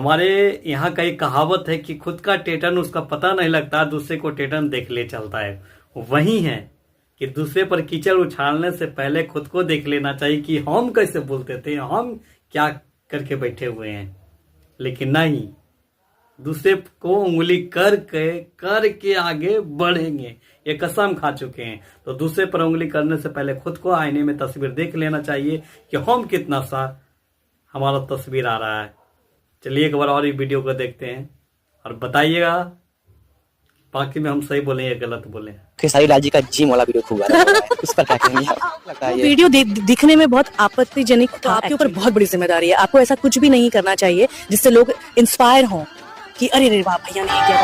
हमारे यहाँ का एक कहावत है कि खुद का टेटन उसका पता नहीं लगता, दूसरे को टेटन देख ले चलता है। वही है कि दूसरे पर कीचड़ उछालने से पहले खुद को देख लेना चाहिए कि हम कैसे बोलते थे, हम क्या करके बैठे हुए हैं। लेकिन नहीं, दूसरे को उंगली करके आगे बढ़ेंगे, ये कसम खा चुके हैं। तो दूसरे पर उंगली करने से पहले खुद को आईने में तस्वीर देख लेना चाहिए कि हम कितना सा हमारा तस्वीर आ रहा है। चलिए एक बार और ये वीडियो को देखते हैं और बताइएगा बाकी में हम सही बोले या गलत बोले। खेसारी लाल जी का जिम वाला वीडियो खूब आ रहा है, उस पर क्या कहेंगे आप? वीडियो दिखने में बहुत आपत्तिजनक, तो आपके ऊपर बहुत बड़ी जिम्मेदारी है। आपको ऐसा कुछ भी नहीं करना चाहिए जिससे लोग इंस्पायर हों कि अरे रे वाह भैया ने ये किया।